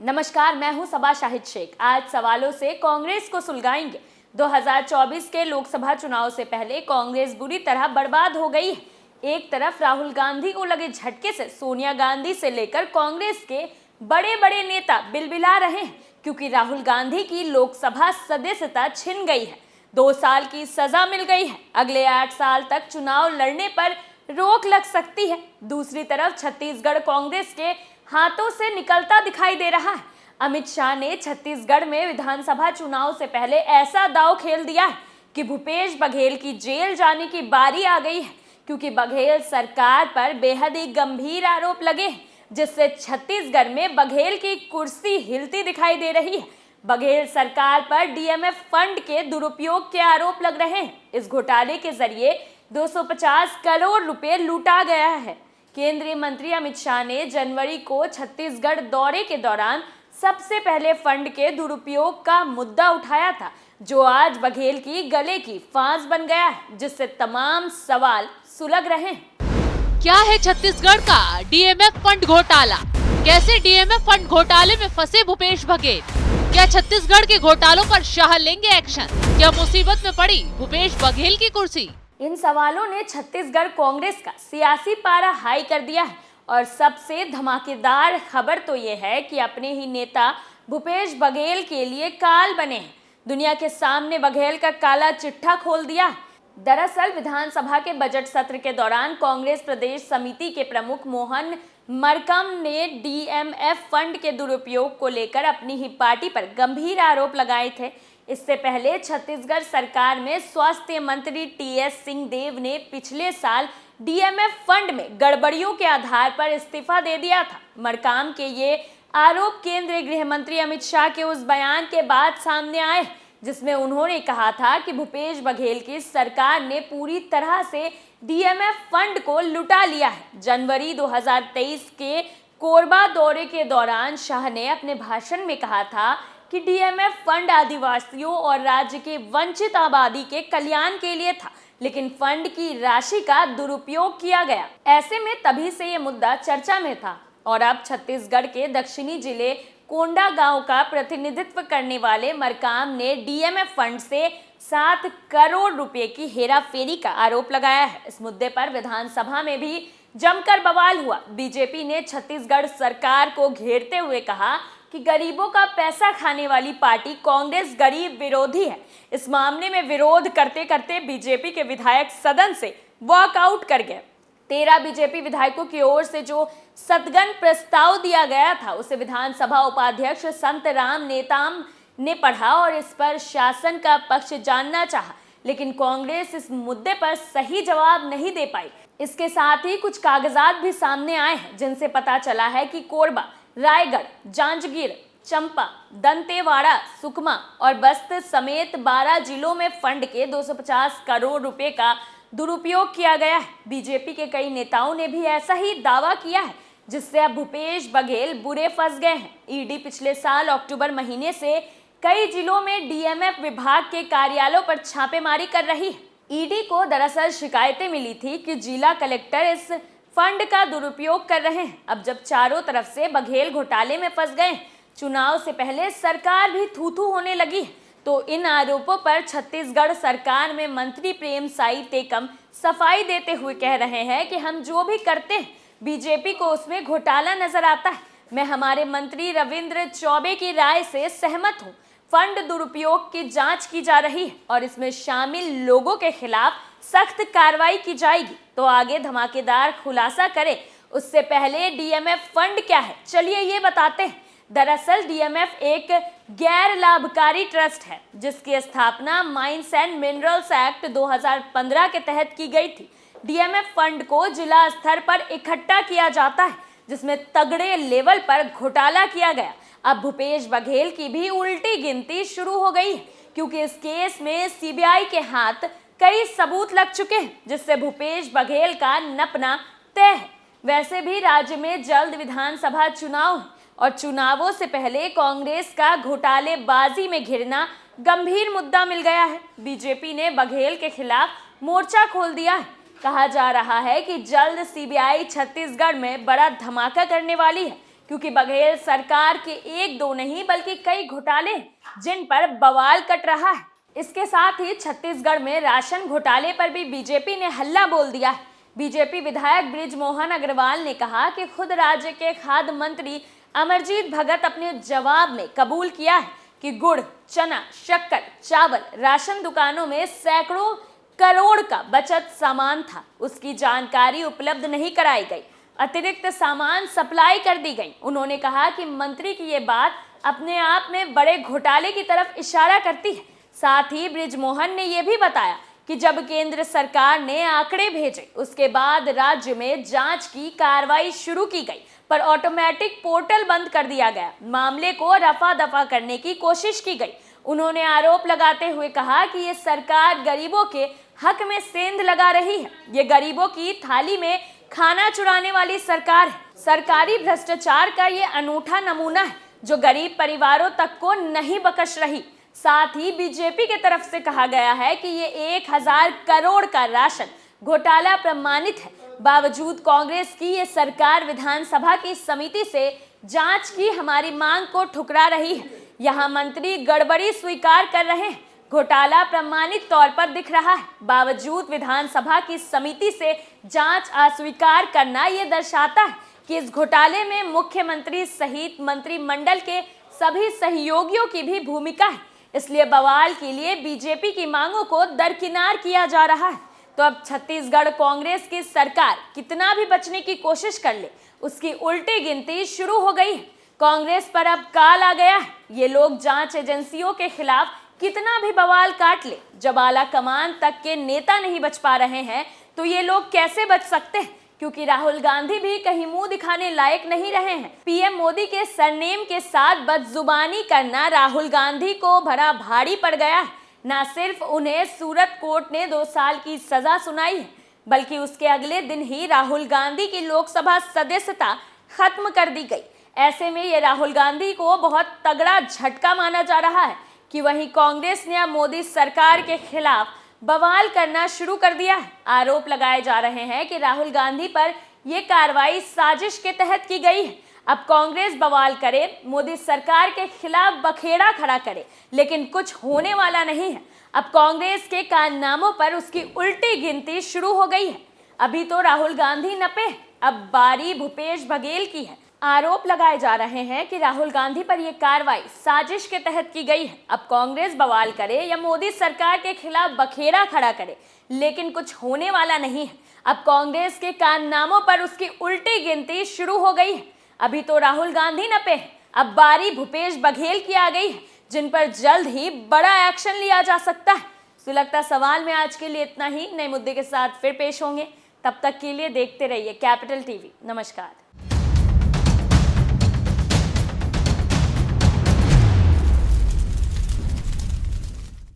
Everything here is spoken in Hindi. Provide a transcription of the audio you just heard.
नमस्कार, मैं हूं सबा शाहिद शेख। आज सवालों से कांग्रेस को सुलगाएंगे। 2024 के लोकसभा चुनाव से पहले कांग्रेस बुरी तरह बर्बाद हो गई है। एक तरफ राहुल गांधी को लगे झटके से सोनिया गांधी से लेकर कांग्रेस के बड़े बड़े नेता बिलबिला रहे हैं, क्योंकि राहुल गांधी की लोकसभा सदस्यता छिन गई है। 2 साल की सजा मिल गई है। अगले 8 साल तक चुनाव लड़ने पर रोक लग सकती है। दूसरी तरफ छत्तीसगढ़ कांग्रेस के हाथों से निकलता दिखाई दे रहा है। अमित शाह ने छत्तीसगढ़ में विधानसभा चुनाव से पहले ऐसा दांव खेल दिया है कि भूपेश बघेल की जेल जाने की बारी आ गई है, क्योंकि बघेल सरकार पर बेहद ही गंभीर आरोप लगे हैं, जिससे छत्तीसगढ़ में बघेल की कुर्सी हिलती दिखाई दे रही है। बघेल सरकार पर डीएमएफ फंड के दुरुपयोग के आरोप लग रहे हैं। इस घोटाले के जरिए 250 करोड़ रुपए लूटा गया है। केंद्रीय मंत्री अमित शाह ने जनवरी को छत्तीसगढ़ दौरे के दौरान सबसे पहले फंड के दुरुपयोग का मुद्दा उठाया था, जो आज बघेल की गले की फांस बन गया है, जिससे तमाम सवाल सुलग रहे हैं। क्या है छत्तीसगढ़ का डीएमएफ फंड घोटाला? कैसे डीएमएफ फंड घोटाले में फंसे भूपेश बघेल? क्या छत्तीसगढ़ के घोटालों पर शाह लेंगे एक्शन? क्या मुसीबत में पड़ी भूपेश बघेल की कुर्सी? इन सवालों ने छत्तीसगढ़ कांग्रेस का सियासी पारा हाई कर दिया है, और सबसे धमाकेदार खबर तो ये है कि अपने ही नेता भूपेश बघेल के लिए काल बने हैं। दुनिया के सामने बघेल का काला चिट्ठा खोल दिया है। दरअसल विधानसभा के बजट सत्र के दौरान कांग्रेस प्रदेश समिति के प्रमुख मोहन मरकम ने डीएमएफ फंड के दुरुपयोग को लेकर अपनी ही पार्टी पर गंभीर आरोप लगाए थे। इससे पहले छत्तीसगढ़ सरकार में स्वास्थ्य मंत्री टीएस सिंहदेव ने पिछले साल डीएमएफ फंड में गड़बड़ियों के आधार पर इस्तीफा दे दिया था। मरकाम के ये आरोप केंद्रीय गृह मंत्री अमित शाह के उस बयान के बाद सामने आए, जिसमें उन्होंने कहा था कि भूपेश बघेल की सरकार ने पूरी तरह से डीएमएफ फंड को लुटा लिया है। जनवरी 2023 के कोरबा दौरे के दौरान शाह ने अपने भाषण में कहा था कि डीएमएफ फंड आदिवासियों और राज्य के वंचित आबादी के कल्याण के लिए था, लेकिन फंड की राशि का दुरुपयोग किया गया। ऐसे में तभी से ये मुद्दा चर्चा में था, और अब छत्तीसगढ़ के दक्षिणी जिले कोंडा गांव का प्रतिनिधित्व करने वाले मरकाम ने डीएमएफ फंड से 7 करोड़ रुपए की हेराफेरी का आरोप लगाया है। इस मुद्दे पर विधानसभा में भी जमकर बवाल हुआ। बीजेपी ने छत्तीसगढ़ सरकार को घेरते हुए कहा कि गरीबों का पैसा खाने वाली पार्टी कांग्रेस गरीब विरोधी है। इस मामले में विरोध करते करते बीजेपी के विधायक सदन से वॉकआउट कर गए। 13 बीजेपी विधायकों की ओर से जो सदगन प्रस्ताव दिया गया था, उसे विधानसभा उपाध्यक्ष संत राम नेताम ने पढ़ा और इस पर शासन का पक्ष जानना चाहा, लेकिन कांग्रेस इस मुद्दे पर सही जवाब नहीं दे पाई। इसके साथ ही कुछ कागजात भी सामने आए हैं, जिनसे पता चला है कि कोरबा, रायगढ़, जांजगीर, चंपा, दंतेवाड़ा, सुकमा और बस्तर समेत 12 जिलों में फंड के 250 करोड़ रुपए का दुरुपयोग किया गया है। बीजेपी के कई नेताओं ने भी ऐसा ही दावा किया है, जिससे अब भूपेश बघेल बुरे फंस गए हैं। ईडी पिछले साल अक्टूबर महीने से कई जिलों में डीएमएफ विभाग के कार्यालयों पर छापेमारी कर रही है। ईडी को दरअसल शिकायतें मिली थी कि जिला कलेक्टर इस फंड का दुरुपयोग कर रहे हैं। अब जब चारों तरफ से बघेल घोटाले में फंस गए, चुनाव से पहले सरकार भी थू-थू होने लगी है, तो इन आरोपों पर छत्तीसगढ़ सरकार में मंत्री प्रेम साई टेकम सफाई देते हुए कह रहे हैं कि हम जो भी करते हैं बीजेपी को उसमें घोटाला नजर आता है। मैं हमारे मंत्री रविंद्र चौबे की राय से सहमत हूँ। फंड दुरुपयोग की जांच की जा रही है और इसमें शामिल लोगों के खिलाफ सख्त कार्रवाई की जाएगी। तो आगे धमाकेदार खुलासा करे उससे पहले डीएमएफ फंड क्या है, चलिए ये बताते हैं। दरअसल डीएमएफ एक गैर लाभकारी ट्रस्ट है, जिसकी स्थापना माइंस एंड मिनरल्स एक्ट 2015 के तहत की गई थी। डीएमएफ फंड को जिला स्तर पर इकट्ठा किया जाता है, जिसमें तगड़े लेवल पर घोटाला किया गया। अब भूपेश बघेल की भी उल्टी गिनती शुरू हो गई है, क्योंकि इस केस में सीबीआई के हाथ कई सबूत लग चुके हैं, जिससे भूपेश बघेल का नपना तय है। वैसे भी राज्य में जल्द विधानसभा चुनाव है, और चुनावों से पहले कांग्रेस का घोटालेबाजी में घिरना गंभीर मुद्दा मिल गया है। बीजेपी ने बघेल के खिलाफ मोर्चा खोल दिया है। कहा जा रहा है कि जल्द सीबीआई छत्तीसगढ़ में बड़ा धमाका करने वाली है, क्योंकि बघेल सरकार के एक दो नहीं बल्कि कई घोटाले हैं जिन पर बवाल कट रहा है। इसके साथ ही छत्तीसगढ़ में राशन घोटाले पर भी बीजेपी ने हल्ला बोल दिया है। बीजेपी विधायक बृजमोहन अग्रवाल ने कहा कि खुद राज्य के खाद्य मंत्री अमरजीत भगत अपने जवाब में कबूल किया है कि गुड़, चना, शक्कर, चावल राशन दुकानों में सैकड़ों करोड़ का बचत सामान था, उसकी जानकारी उपलब्ध नहीं कराई गई, अतिरिक्त सामान सप्लाई कर दी गई। उन्होंने कहा कि मंत्री की ये बात अपने आप में बड़े घोटाले की तरफ इशारा करती है। साथ ही बृजमोहन ने यह भी बताया कि जब केंद्र सरकार ने आंकड़े भेजे उसके बाद राज्य में जांच की कार्रवाई शुरू की गई, पर ऑटोमेटिक पोर्टल बंद कर दिया गया। मामले को रफा दफा करने की कोशिश की गई। उन्होंने आरोप लगाते हुए कहा कि ये सरकार गरीबों के हक में सेंध लगा रही है। ये गरीबों की थाली में खाना चुराने वाली सरकार है। सरकारी भ्रष्टाचार का ये अनूठा नमूना है जो गरीब परिवारों तक को नहीं बख्श रही। साथ ही बीजेपी की तरफ से कहा गया है कि ये 1000 करोड़ का राशन घोटाला प्रमाणित है। बावजूद कांग्रेस की ये सरकार विधानसभा की समिति से जांच की हमारी मांग को ठुकरा रही है। यहाँ मंत्री गड़बड़ी स्वीकार कर रहे हैं, घोटाला प्रमाणित तौर पर दिख रहा है। बावजूद विधानसभा की समिति से जांच अस्वीकार करना ये दर्शाता है कि इस घोटाले में मुख्यमंत्री सहित मंत्रिमंडल के सभी सहयोगियों की भी भूमिका है। इसलिए बवाल के लिए बीजेपी की मांगों को दरकिनार किया जा रहा है। तो अब छत्तीसगढ़ कांग्रेस की सरकार कितना भी बचने की कोशिश कर ले, उसकी उल्टी गिनती शुरू हो गई है। कांग्रेस पर अब काल आ गया है। ये लोग जांच एजेंसियों के खिलाफ कितना भी बवाल काट ले, जब आला कमान तक के नेता नहीं बच पा रहे हैं तो ये लोग कैसे बच सकते हैं? क्योंकि राहुल गांधी भी कहीं मुंह दिखाने लायक नहीं रहे हैं। पीएम मोदी के सरनेम के साथ बदजुबानी करना राहुल गांधी को बड़ा भारी पड़ गया है। न सिर्फ उन्हें सूरत कोर्ट ने 2 साल की सजा सुनाई है, बल्कि उसके अगले दिन ही राहुल गांधी की लोकसभा सदस्यता खत्म कर दी गई। ऐसे में ये राहुल गांधी को बहुत तगड़ा झटका माना जा रहा है कि वहीं कांग्रेस ने अब मोदी सरकार के खिलाफ बवाल करना शुरू कर दिया है। आरोप लगाए जा रहे हैं कि राहुल गांधी पर यह कार्रवाई साजिश के तहत की गई है। अब कांग्रेस बवाल करे, मोदी सरकार के खिलाफ बखेड़ा खड़ा करे, लेकिन कुछ होने वाला नहीं है। अब कांग्रेस के कारनामों पर उसकी उल्टी गिनती शुरू हो गई है। अभी तो राहुल गांधी नपे, अब बारी भूपेश बघेल की है। आरोप लगाए जा रहे हैं कि राहुल गांधी पर यह कार्रवाई साजिश के तहत की गई है। अब कांग्रेस बवाल करे या मोदी सरकार के खिलाफ बखेड़ा खड़ा करे, लेकिन कुछ होने वाला नहीं है। अब कांग्रेस के कारनामों पर उसकी उल्टी गिनती शुरू हो गई है। अभी तो राहुल गांधी नपे, अब बारी भूपेश बघेल की आ गई है, जिन पर जल्द ही बड़ा एक्शन लिया जा सकता है। सुलगता सवाल में आज के लिए इतना ही। नए मुद्दे के साथ फिर पेश होंगे, तब तक के लिए देखते रहिए कैपिटल टीवी। नमस्कार।